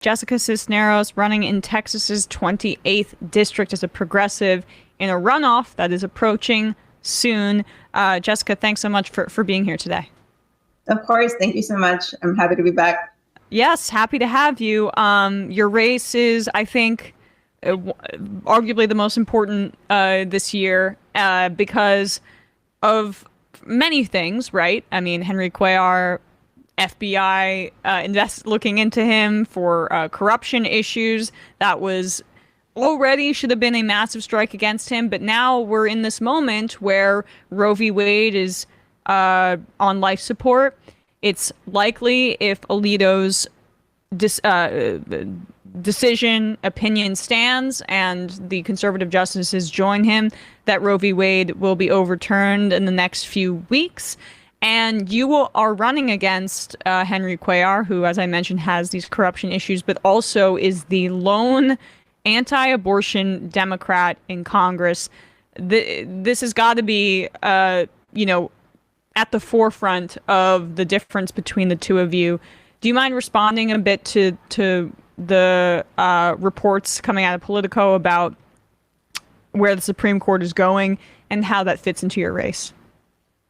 Jessica Cisneros running in Texas's 28th district as a progressive in a runoff that is approaching soon. Jessica, thanks so much for being here today. Of course. Thank you so much. I'm happy to be back. Yes, happy to have you. Your race is, I think, arguably the most important this year because of many things, right? I mean, Henry Cuellar FBI looking into him for corruption issues. That was already should have been a massive strike against him. But now we're in this moment where Roe v. Wade is on life support. It's likely if Alito's decision opinion stands and the conservative justices join him, that Roe v. Wade will be overturned in the next few weeks. And you are running against Henry Cuellar, who, as I mentioned, has these corruption issues, but also is the lone anti-abortion Democrat in Congress. This has got to be, at the forefront of the difference between the two of you. Do you mind responding a bit to the reports coming out of Politico about where the Supreme Court is going and how that fits into your race?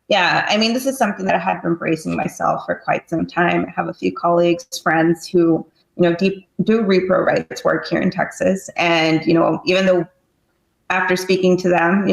Yeah, I mean, this is something that I have been bracing myself for quite some time. I have a few colleagues, friends who, do repro rights work here in Texas. And, even though after speaking to them,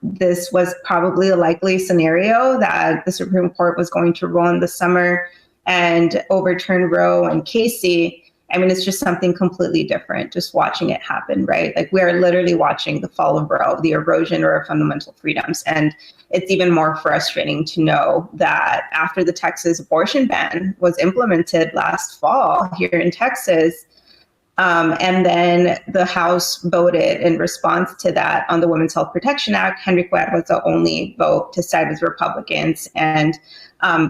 this was probably a likely scenario that the Supreme Court was going to rule in the summer and overturn Roe and Casey. I mean, it's just something completely different, just watching it happen, right? Like we are literally watching the fall of Roe, the erosion of our fundamental freedoms. And it's even more frustrating to know that after the Texas abortion ban was implemented last fall here in Texas, and then the House voted in response to that on the Women's Health Protection Act, Henry Cuellar was the only vote to side with Republicans and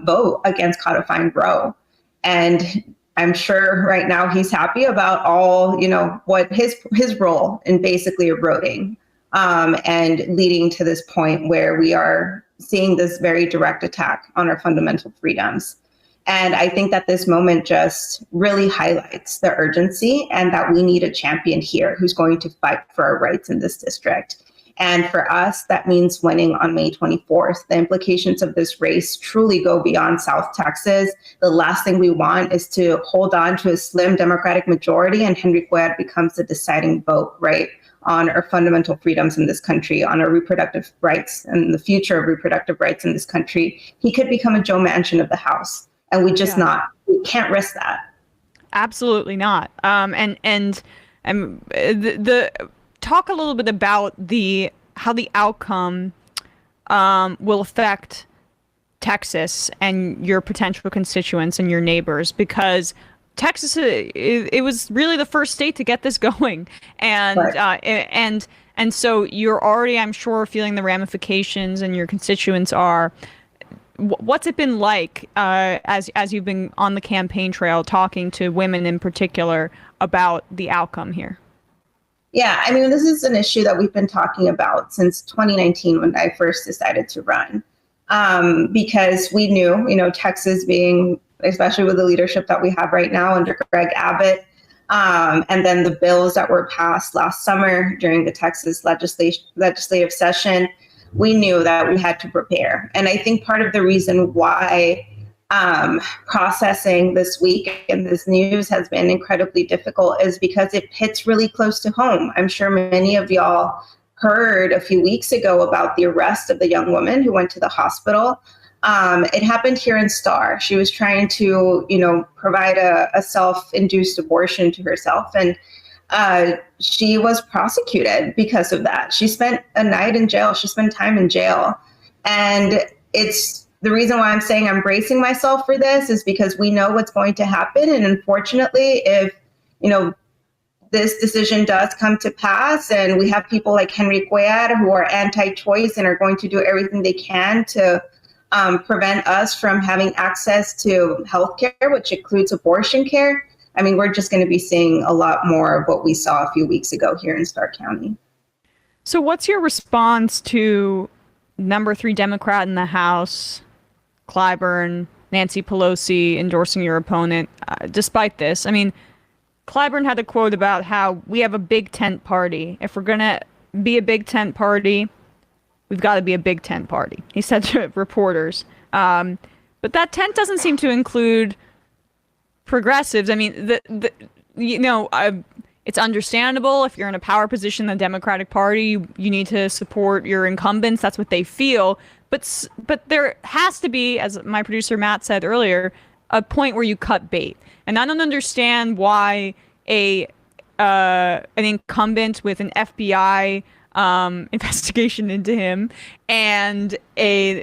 vote against codifying Roe. And I'm sure right now he's happy about all, what his role in basically eroding and leading to this point where we are seeing this very direct attack on our fundamental freedoms. And I think that this moment just really highlights the urgency and that we need a champion here who's going to fight for our rights in this district. And for us, that means winning on May 24th. The implications of this race truly go beyond South Texas. The last thing we want is to hold on to a slim Democratic majority and Henry Cuellar becomes the deciding vote, right, on our fundamental freedoms in this country, on our reproductive rights and the future of reproductive rights in this country. He could become a Joe Manchin of the House, and we can't risk that. Absolutely not. Talk a little bit about how the outcome will affect Texas and your potential constituents and your neighbors, because Texas, it was really the first state to get this going, and right. And so you're already, I'm sure, feeling the ramifications, and your constituents are. What's it been like as you've been on the campaign trail talking to women in particular about the outcome here? Yeah, I mean, this is an issue that we've been talking about since 2019 when I first decided to run, because we knew, Texas being, especially with the leadership that we have right now under Greg Abbott, and then the bills that were passed last summer during the Texas legislative session, we knew that we had to prepare. And I think part of the reason why processing this week and this news has been incredibly difficult is because it hits really close to home. I'm sure many of y'all heard a few weeks ago about the arrest of the young woman who went to the hospital. It happened here in Star. She was trying to, provide a self-induced abortion to herself. And she was prosecuted because of that. She spent a night in jail. She spent time in jail. And it's the reason why I'm saying I'm bracing myself for this is because we know what's going to happen. And unfortunately, if, this decision does come to pass and we have people like Henry Cuellar who are anti-choice and are going to do everything they can to prevent us from having access to healthcare, which includes abortion care, I mean, we're just going to be seeing a lot more of what we saw a few weeks ago here in Stark County. So what's your response to number 3 Democrat in the House, Clyburn, Nancy Pelosi endorsing your opponent? Despite this, I mean, Clyburn had a quote about how we have a big tent party. If we're going to be a big tent party, we've got to be a big tent party, he said to reporters. But that tent doesn't seem to include progressives. I mean, it's understandable if you're in a power position in the Democratic Party, you need to support your incumbents. That's what they feel. But there has to be, as my producer Matt said earlier, a point where you cut bait. And I don't understand why an incumbent with an FBI investigation into him and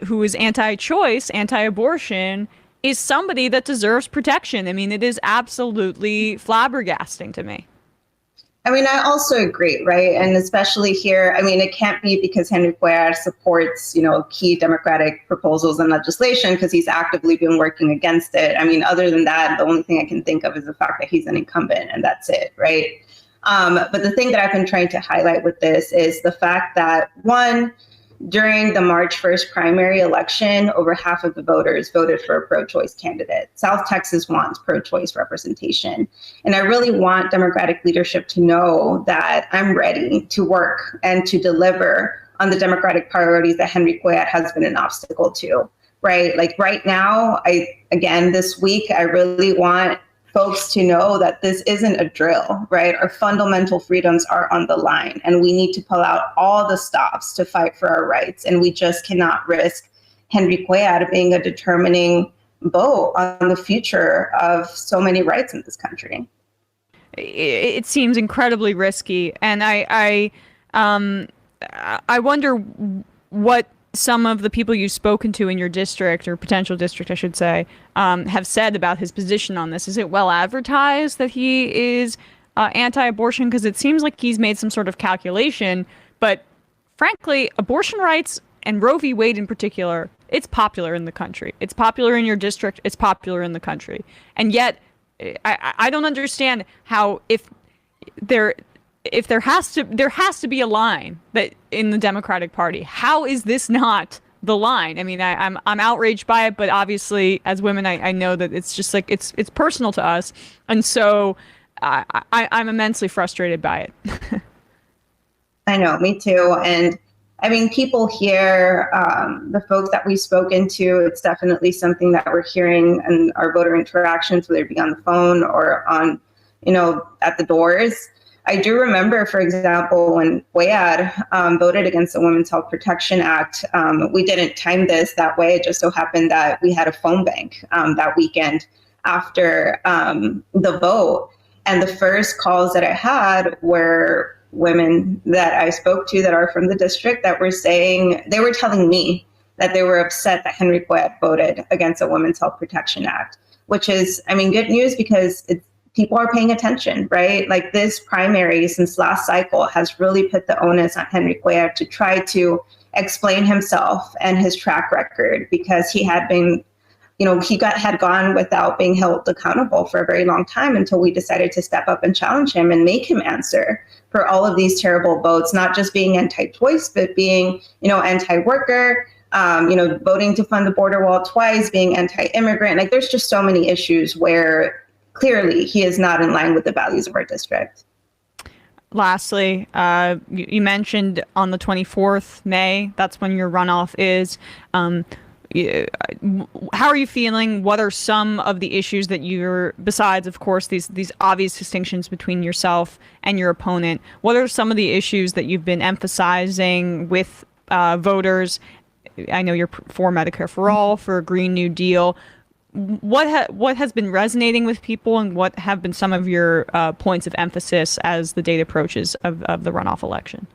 who is anti-choice, anti-abortion, is somebody that deserves protection. I mean, it is absolutely flabbergasting to me. I mean, I also agree, right? And especially here, I mean, it can't be because Henry Cuellar supports, key Democratic proposals and legislation because he's actively been working against it. I mean, other than that, the only thing I can think of is the fact that he's an incumbent, and that's it, right? But the thing that I've been trying to highlight with this is the fact that, one, during the March 1st primary election, over half of the voters voted for a pro-choice candidate. South Texas wants pro-choice representation. And I really want Democratic leadership to know that I'm ready to work and to deliver on the Democratic priorities that Henry Cuellar has been an obstacle to, right? Like right now, this week, I really want folks to know that this isn't a drill, right? Our fundamental freedoms are on the line, and we need to pull out all the stops to fight for our rights. And we just cannot risk Henry Cuellar being a determining vote on the future of so many rights in this country. It seems incredibly risky, and I wonder what some of the people you've spoken to in your district, or potential district, I should say, have said about his position on this. Is it well advertised that he is anti-abortion? Because it seems like he's made some sort of calculation. But frankly, abortion rights, and Roe v. Wade in particular, it's popular in the country. It's popular in your district. It's popular in the country. And yet, I don't understand how there has to be a line that in the Democratic Party. How is this not the line? I mean, I'm outraged by it, but obviously as women, I know that it's just like it's personal to us, and so I'm immensely frustrated by it. I know, me too. And I mean, people here, the folks that we've spoken to, it's definitely something that we're hearing in our voter interactions, whether it be on the phone or on, at the doors. I do remember, for example, when Cuellar voted against the Women's Health Protection Act, we didn't time this that way. It just so happened that we had a phone bank that weekend after the vote. And the first calls that I had were women that I spoke to that are from the district that were saying, they were telling me that they were upset that Henry Cuellar voted against the Women's Health Protection Act, which is, I mean, good news because people are paying attention, right? Like this primary since last cycle has really put the onus on Henry Cuellar to try to explain himself and his track record, because he had been, had gone without being held accountable for a very long time until we decided to step up and challenge him and make him answer for all of these terrible votes, not just being anti-choice, but being, anti-worker, voting to fund the border wall twice, being anti-immigrant. Like there's just so many issues where clearly he is not in line with the values of our district. Lastly, you mentioned on the 24th May, that's when your runoff is. How are you feeling? What are some of the issues that besides, of course, these obvious distinctions between yourself and your opponent, what are some of the issues that you've been emphasizing with voters? I know you're for Medicare for All, for a Green New Deal. What has been resonating with people, and what have been some of your points of emphasis as the date approaches of the runoff election?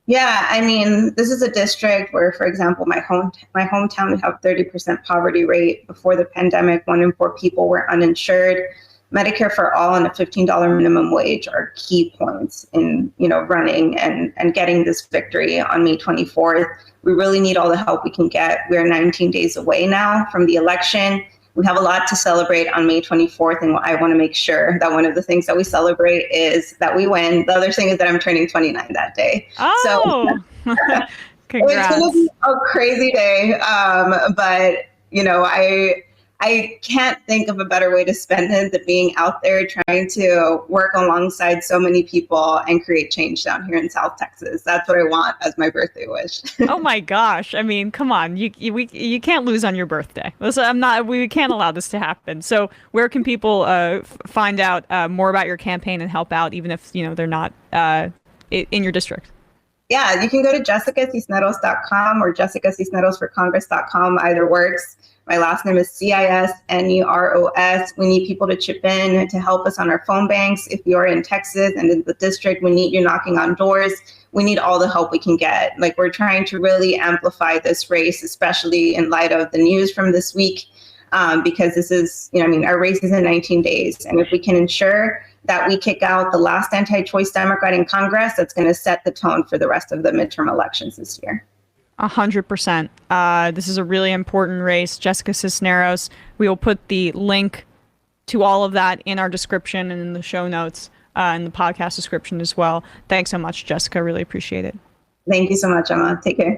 Yeah, I mean, this is a district where, for example, my hometown, we have 30% poverty rate. Before the pandemic, 1 in 4 people were uninsured. Medicare for All and a $15 minimum wage are key points in, running and getting this victory on May 24th. We really need all the help we can get. We're 19 days away now from the election. We have a lot to celebrate on May 24th, and I want to make sure that one of the things that we celebrate is that we win. The other thing is that I'm turning 29 that day. Oh, so, congrats. It's going to be a crazy day, but, I can't think of a better way to spend it than being out there trying to work alongside so many people and create change down here in South Texas. That's what I want as my birthday wish. Oh my gosh. I mean, come on. You can't lose on your birthday. Listen, we can't allow this to happen. So where can people find out more about your campaign and help out, even if, they're not in your district? Yeah, you can go to jessicacisneros.com or jessicacisnerosforcongress.com. Either works. My last name is Cisneros. We need people to chip in to help us on our phone banks. If you're in Texas and in the district, we need you knocking on doors. We need all the help we can get. Like, we're trying to really amplify this race, especially in light of the news from this week, because this is, our race is in 19 days. And if we can ensure that we kick out the last anti-choice Democrat in Congress, that's going to set the tone for the rest of the midterm elections this year. 100%. This is a really important race. Jessica Cisneros. We will put the link to all of that in our description and in the show notes, in the podcast description as well. Thanks so much, Jessica. Really appreciate it. Thank you so much, Emma. Take care.